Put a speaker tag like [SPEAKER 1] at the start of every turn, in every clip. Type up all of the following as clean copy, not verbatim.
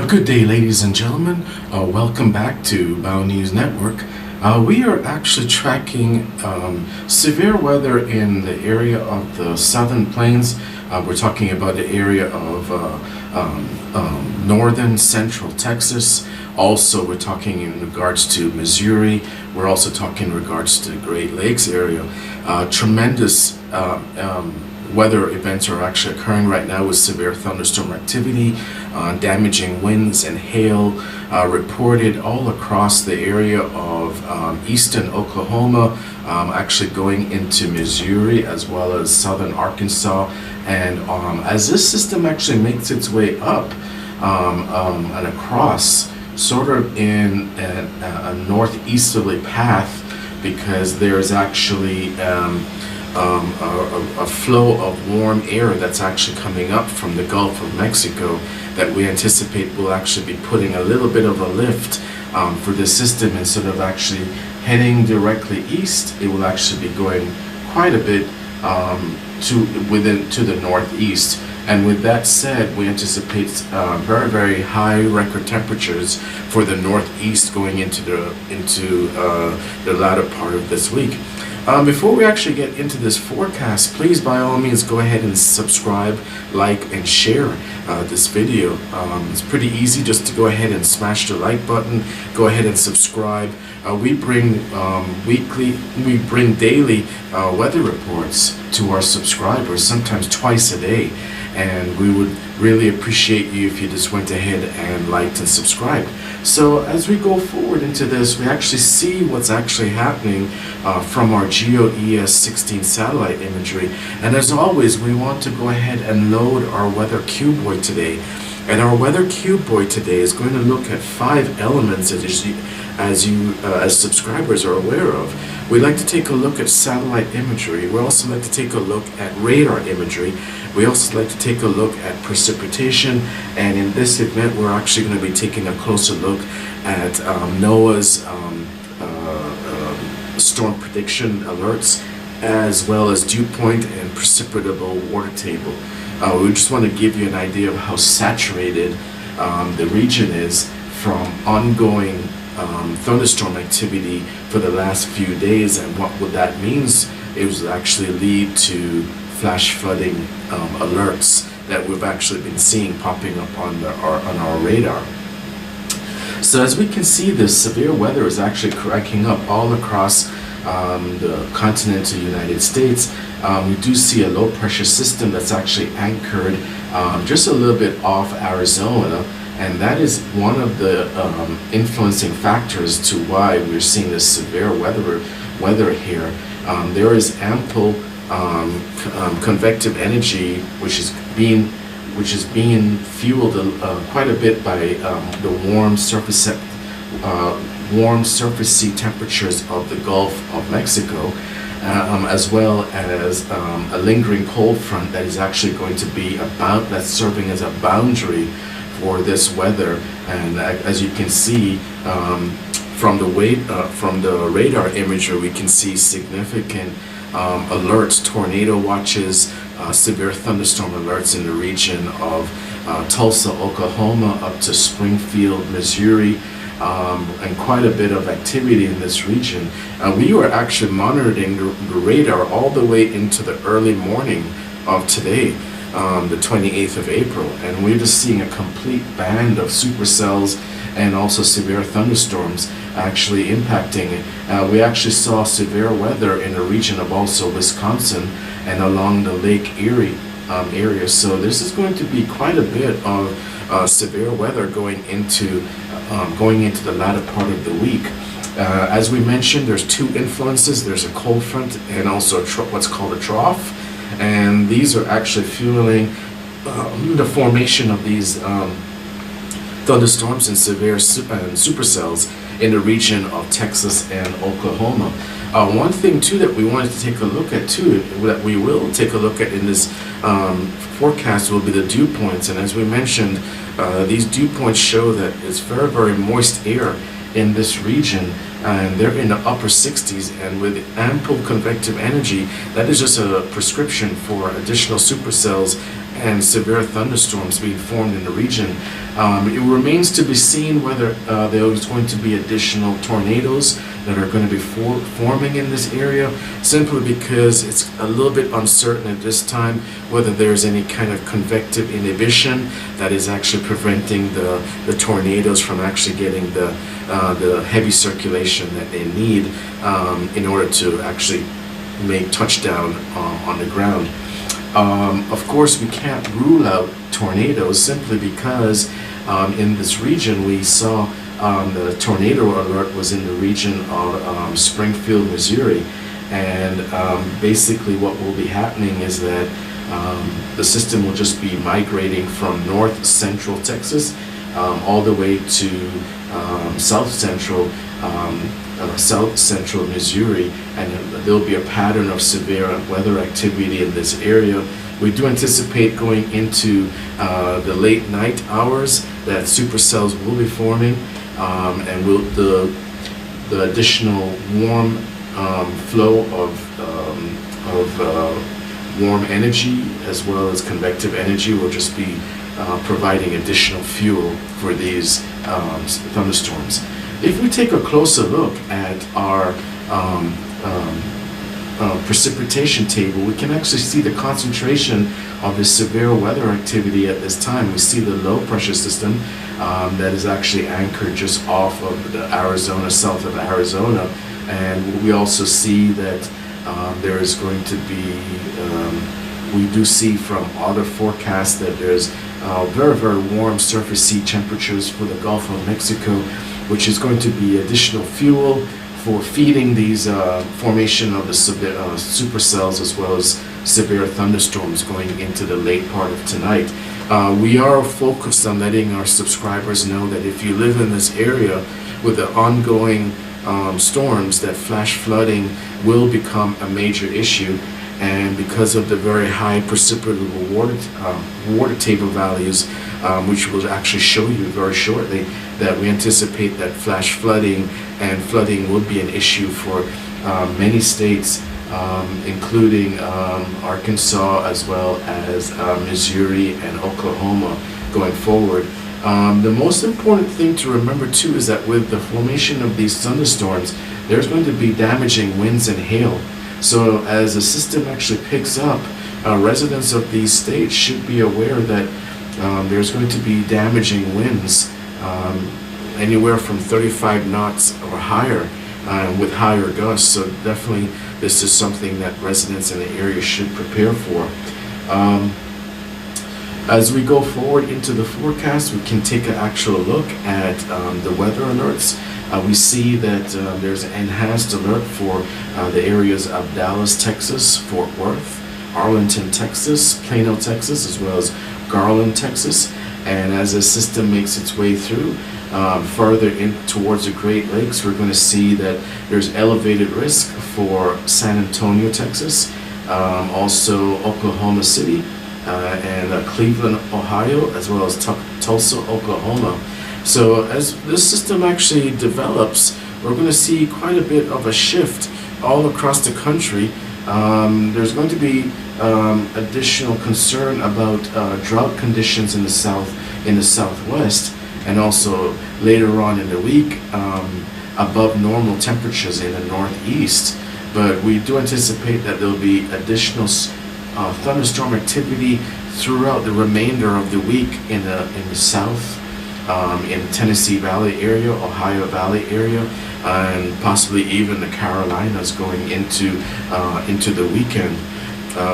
[SPEAKER 1] Good day, ladies and gentlemen. Welcome back to Bao News Network. We are actually tracking severe weather in the area of the southern plains. We're talking about the area of northern central Texas. Also, we're talking in regards to Missouri. We're also talking in regards to the Great Lakes area. Tremendous weather events are actually occurring right now with severe thunderstorm activity, damaging winds and hail reported all across the area of eastern Oklahoma, actually going into Missouri as well as southern Arkansas. And as this system actually makes its way up and across, sort of in a northeasterly path, because there's actually a flow of warm air that's actually coming up from the Gulf of Mexico that we anticipate will actually be putting a little bit of a lift for the system. Instead of actually heading directly east, it will actually be going quite a bit to the northeast. And with that said, we anticipate very, very high record temperatures for the northeast going into the latter part of this week. Before we actually get into this forecast, please by all means go ahead and subscribe, like, and share this video. It's pretty easy just to go ahead and smash the like button. Go ahead and subscribe. We bring daily weather reports to our subscribers, sometimes twice a day. And we would really appreciate you if you just went ahead and liked and subscribed. So as we go forward into this, we actually see what's actually happening from our GEOES 16 satellite imagery. And as always, we want to go ahead and load our weather cuboid today. And our weather cuboid today is going to look at 5 elements as subscribers are aware of. We like to take a look at satellite imagery. We also like to take a look at radar imagery. We also like to take a look at precipitation. And in this event, we're actually going to be taking a closer look at NOAA's storm prediction alerts, as well as dew point and precipitable water table. We just want to give you an idea of how saturated the region is from ongoing thunderstorm activity for the last few days, and what that means is actually lead to flash flooding alerts that we've actually been seeing popping up on our radar. So as we can see, this severe weather is actually cracking up all across the continental United States. We do see a low pressure system that's actually anchored just a little bit off Arizona, and that is one of the influencing factors to why we're seeing this severe weather here. There is ample convective energy which is being fueled quite a bit by the warm surface sea temperatures of the Gulf of Mexico, as well as a lingering cold front that is actually going to be that's serving as a boundary for this weather. And as you can see from the radar imagery, we can see significant alerts, tornado watches, severe thunderstorm alerts in the region of Tulsa, Oklahoma, up to Springfield, Missouri, and quite a bit of activity in this region. We were actually monitoring the radar all the way into the early morning of today, the 28th of April, and we're just seeing a complete band of supercells and also severe thunderstorms actually impacting it. We actually saw severe weather in the region of also Wisconsin and along the Lake Erie area. So this is going to be quite a bit of severe weather going into the latter part of the week. As we mentioned, there's 2 influences. There's a cold front and also what's called a trough, and these are actually fueling the formation of these thunderstorms and severe supercells in the region of Texas and Oklahoma. One thing too that we wanted to take a look at too, that we will take a look at in this forecast, will be the dew points. And as we mentioned, these dew points show that it's very, very moist air in this region, and they're in the upper 60s, and with ample convective energy, that is just a prescription for additional supercells and severe thunderstorms being formed in the region. It remains to be seen whether there's going to be additional tornadoes that are going to be forming in this area, simply because it's a little bit uncertain at this time whether there's any kind of convective inhibition that is actually preventing the tornadoes from actually getting the heavy circulation that they need in order to actually make touchdown on the ground. Of course, we can't rule out tornadoes simply because in this region we saw the tornado alert was in the region of Springfield, Missouri, and basically what will be happening is that the system will just be migrating from north central Texas all the way to south central Missouri, and there'll be a pattern of severe weather activity in this area. We do anticipate going into the late night hours that supercells will be forming, and the additional warm flow of warm energy as well as convective energy will just be providing additional fuel for these thunderstorms. If we take a closer look at our precipitation table, we can actually see the concentration of the severe weather activity at this time. We see the low pressure system that is actually anchored just off of the Arizona, south of Arizona, and we also see that there is going to be, we do see from other forecasts that there's very, very warm surface sea temperatures for the Gulf of Mexico, which is going to be additional fuel for feeding these formation of the supercells as well as severe thunderstorms going into the late part of tonight. We are focused on letting our subscribers know that if you live in this area with the ongoing storms, that flash flooding will become a major issue, and because of the very high precipitable water table values, which we'll actually show you very shortly, that we anticipate that flash flooding and flooding will be an issue for many states, including Arkansas as well as Missouri and Oklahoma going forward. The most important thing to remember too is that with the formation of these thunderstorms, there's going to be damaging winds and hail. So as the system actually picks up, residents of these states should be aware that there's going to be damaging winds anywhere from 35 knots or higher with higher gusts. So definitely this is something that residents in the area should prepare for. As we go forward into the forecast, we can take an actual look at the weather alerts. We see that there's an enhanced alert for the areas of Dallas, Texas, Fort Worth, Arlington, Texas, Plano, Texas, as well as Garland, Texas. And as the system makes its way through further in towards the Great Lakes, we're going to see that there's elevated risk for San Antonio, Texas, also Oklahoma City, and Cleveland, Ohio, as well as Tulsa, Oklahoma. So as this system actually develops, we're going to see quite a bit of a shift all across the country. There's going to be additional concern about drought conditions in the southwest, and also later on in the week above normal temperatures in the northeast. But we do anticipate that there will be additional thunderstorm activity throughout the remainder of the week in the south, in Tennessee Valley area, Ohio Valley area, and possibly even the Carolinas going into the weekend.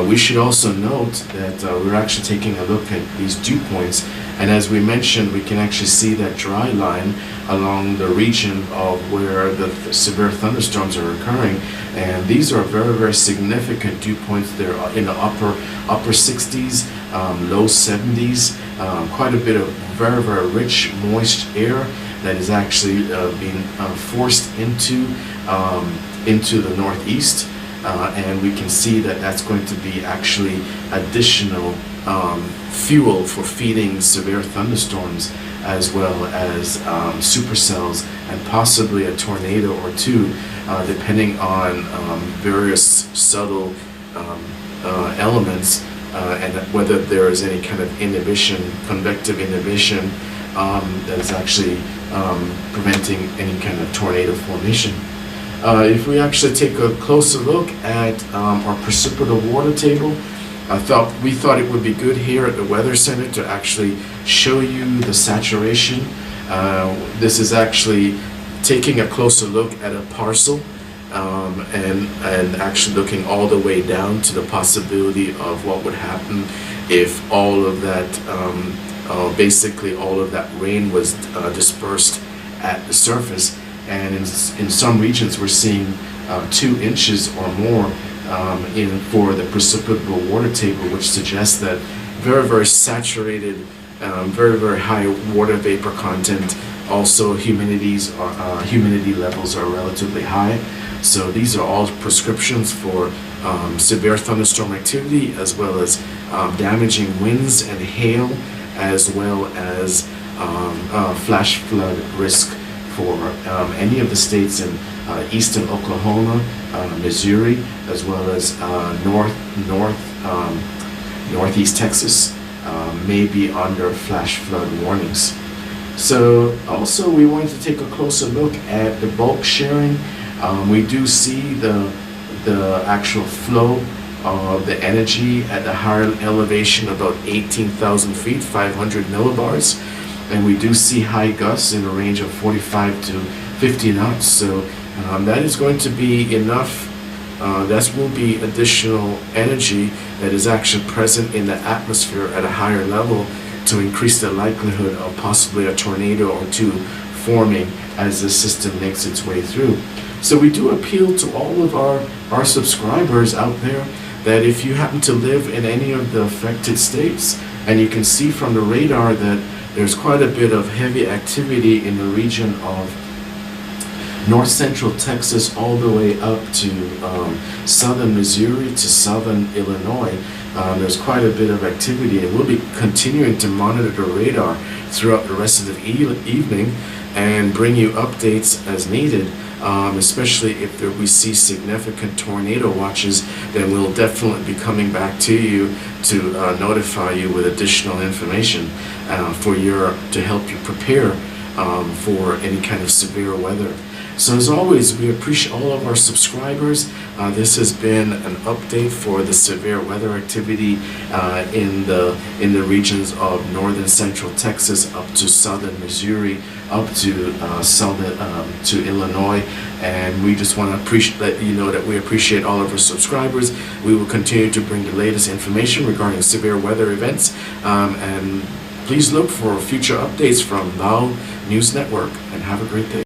[SPEAKER 1] We should also note that we're actually taking a look at these dew points, and as we mentioned, we can actually see that dry line along the region of where the severe thunderstorms are occurring, and these are very, very significant dew points. They're in the upper 60s, low 70s, quite a bit of very, very rich, moist air that is actually being forced into the northeast. And we can see that that's going to be actually additional fuel for feeding severe thunderstorms, as well as supercells and possibly a tornado or two, depending on various subtle elements and whether there is any kind of inhibition, convective inhibition, that is actually preventing any kind of tornado formation. If we actually take a closer look at our precipitable water table, we thought it would be good here at the Weather Center to actually show you the saturation. This is actually taking a closer look at a parcel and actually looking all the way down to the possibility of what would happen if all of that, basically all of that rain was dispersed at the surface. And in some regions we're seeing 2 inches or more for the precipitable water table, which suggests that very, very saturated, very, very high water vapor content. Also humidity levels are relatively high. So these are all prescriptions for severe thunderstorm activity, as well as damaging winds and hail, as well as flash flood risk for any of the states in eastern Oklahoma, Missouri, as well as northeast Texas may be under flash flood warnings. So also we wanted to take a closer look at the bulk sharing. We do see the actual flow of the energy at the higher elevation, about 18,000 feet, 500 millibars. And we do see high gusts in a range of 45 to 50 knots. So that is going to be enough. That will be additional energy that is actually present in the atmosphere at a higher level to increase the likelihood of possibly a tornado or 2 forming as the system makes its way through. So we do appeal to all of our subscribers out there that if you happen to live in any of the affected states, and you can see from the radar that there's quite a bit of heavy activity in the region of north central Texas all the way up to southern Missouri to southern Illinois. There's quite a bit of activity, and we'll be continuing to monitor the radar throughout the rest of the evening and bring you updates as needed. Especially if we see significant tornado watches, then we'll definitely be coming back to you to notify you with additional information to help you prepare for any kind of severe weather. So as always, we appreciate all of our subscribers. This has been an update for the severe weather activity in the regions of northern central Texas up to southern Missouri, up to to Illinois, and we just want to let you know that we appreciate all of our subscribers. We will continue to bring the latest information regarding severe weather events, and please look for future updates from Now News Network, and have a great day.